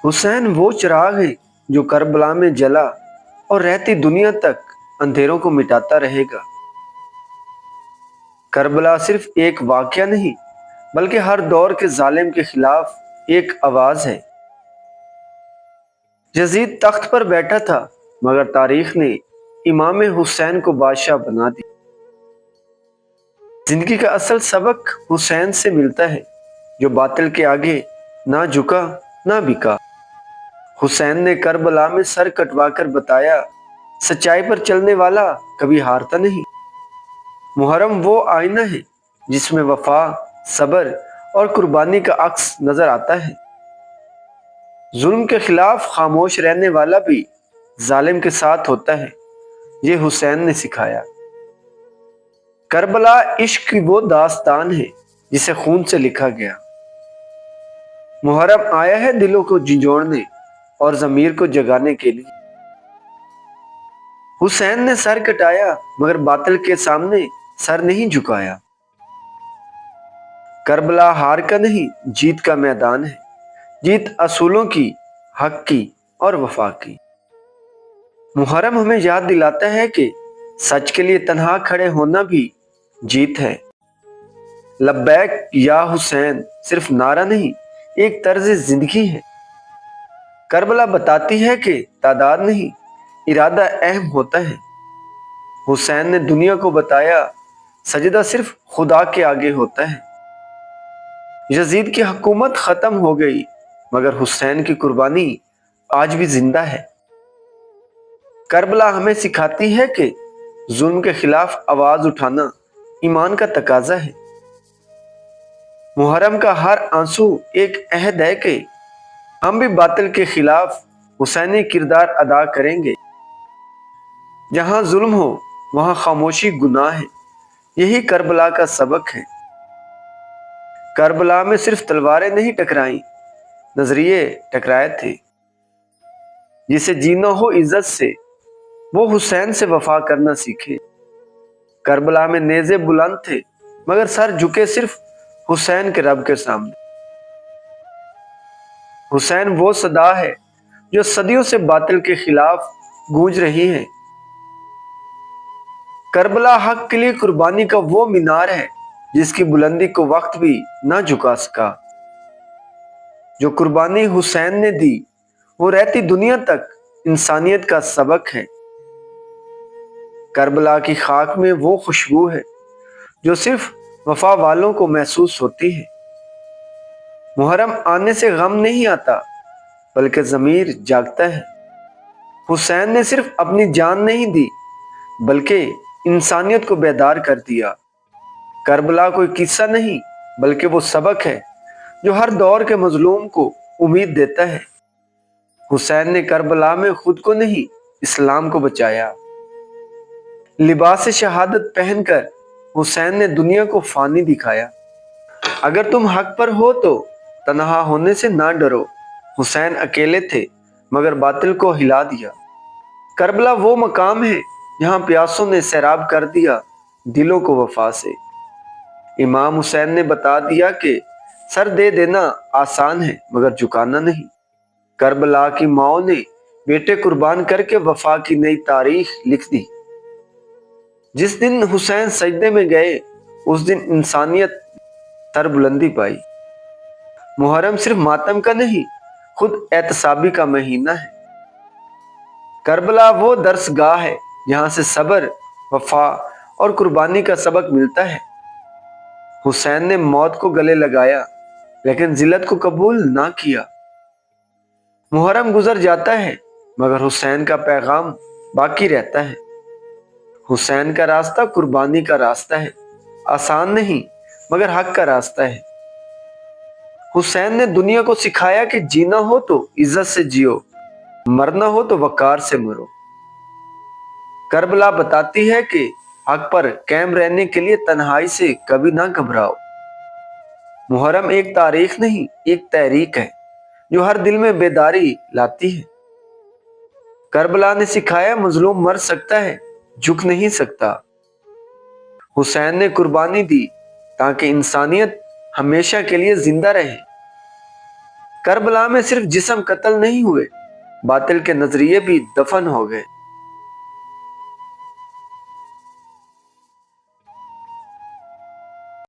حسین وہ چراغ ہے جو کربلا میں جلا اور رہتی دنیا تک اندھیروں کو مٹاتا رہے گا۔ کربلا صرف ایک واقعہ نہیں بلکہ ہر دور کے ظالم کے خلاف ایک آواز ہے۔ یزید تخت پر بیٹھا تھا مگر تاریخ نے امام حسین کو بادشاہ بنا دیا۔ زندگی کا اصل سبق حسین سے ملتا ہے جو باطل کے آگے نہ جھکا نہ بکا۔ حسین نے کربلا میں سر کٹوا کر بتایا، سچائی پر چلنے والا کبھی ہارتا نہیں۔ محرم وہ آئینہ ہے جس میں وفا، صبر اور قربانی کا عکس نظر آتا ہے۔ ظلم کے خلاف خاموش رہنے والا بھی ظالم کے ساتھ ہوتا ہے، یہ حسین نے سکھایا۔ کربلا عشق کی وہ داستان ہے جسے خون سے لکھا گیا۔ محرم آیا ہے دلوں کو جھنجھوڑنے اور ضمیر کو جگانے کے لیے۔ حسین نے سر کٹایا مگر باطل کے سامنے سر نہیں جھکایا۔ کربلا ہار کا نہیں جیت کا میدان ہے، جیت اصولوں کی، حق کی اور وفا کی۔ محرم ہمیں یاد دلاتا ہے کہ سچ کے لیے تنہا کھڑے ہونا بھی جیت ہے۔ لبیک یا حسین صرف نعرہ نہیں، ایک طرز زندگی ہے۔ کربلا بتاتی ہے کہ تعداد نہیں، ارادہ اہم ہوتا ہے۔ حسین نے دنیا کو بتایا، سجدہ صرف خدا کے آگے ہوتا ہے۔ یزید کی حکومت ختم ہو گئی مگر حسین کی قربانی آج بھی زندہ ہے۔ کربلا ہمیں سکھاتی ہے کہ ظلم کے خلاف آواز اٹھانا ایمان کا تقاضا ہے۔ محرم کا ہر آنسو ایک عہد ہے کہ ہم بھی باطل کے خلاف حسینی کردار ادا کریں گے۔ جہاں ظلم ہو وہاں خاموشی گناہ ہے، یہی کربلا کا سبق ہے۔ کربلا میں صرف تلواریں نہیں ٹکرائیں، نظریے ٹکرائے تھے۔ جسے جینا ہو عزت سے وہ حسین سے وفا کرنا سیکھے۔ کربلا میں نیزے بلند تھے مگر سر جھکے صرف حسین کے رب کے سامنے۔ حسین وہ صدا ہے جو صدیوں سے باطل کے خلاف گونج رہی ہے۔ کربلا حق کے لیے قربانی کا وہ مینار ہے جس کی بلندی کو وقت بھی نہ جھکا سکا۔ جو قربانی حسین نے دی وہ رہتی دنیا تک انسانیت کا سبق ہے۔ کربلا کی خاک میں وہ خوشبو ہے جو صرف وفا والوں کو محسوس ہوتی ہے۔ محرم آنے سے غم نہیں آتا بلکہ ضمیر جاگتا ہے۔ حسین نے صرف اپنی جان نہیں دی بلکہ انسانیت کو بیدار کر دیا۔ کربلا کوئی قصہ نہیں بلکہ وہ سبق ہے جو ہر دور کے مظلوم کو امید دیتا ہے۔ حسین نے کربلا میں خود کو نہیں اسلام کو بچایا۔ لباس شہادت پہن کر حسین نے دنیا کو فانی دکھایا۔ اگر تم حق پر ہو تو تنہا ہونے سے نہ ڈرو۔ حسین اکیلے تھے مگر باطل کو ہلا دیا۔ کربلا وہ مقام ہے جہاں پیاسوں نے سیراب کر دیا دلوں کو وفا سے۔ امام حسین نے بتا دیا کہ سر دے دینا آسان ہے مگر جھکانا نہیں۔ کربلا کی ماؤں نے بیٹے قربان کر کے وفا کی نئی تاریخ لکھ دی۔ جس دن حسین سجدے میں گئے اس دن انسانیت سر بلندی پائی۔ محرم صرف ماتم کا نہیں، خود احتسابی کا مہینہ ہے۔ کربلا وہ درس گاہ ہے جہاں سے صبر، وفا اور قربانی کا سبق ملتا ہے۔ حسین نے موت کو گلے لگایا لیکن ذلت کو قبول نہ کیا۔ محرم گزر جاتا ہے مگر حسین کا پیغام باقی رہتا ہے۔ حسین کا راستہ قربانی کا راستہ ہے، آسان نہیں مگر حق کا راستہ ہے۔ حسین نے دنیا کو سکھایا کہ جینا ہو تو عزت سے جیو، مرنا ہو تو وقار سے مرو۔ کربلا بتاتی ہے کہ حق پر قائم رہنے کے لیے تنہائی سے کبھی نہ گھبراؤ۔ محرم ایک تاریخ نہیں، ایک تحریک ہے جو ہر دل میں بیداری لاتی ہے۔ کربلا نے سکھایا مظلوم مر سکتا ہے، جھک نہیں سکتا۔ حسین نے قربانی دی تاکہ انسانیت ہمیشہ کے لیے زندہ رہے۔ کربلا میں صرف جسم قتل نہیں ہوئے، باطل کے نظریے بھی دفن ہو گئے۔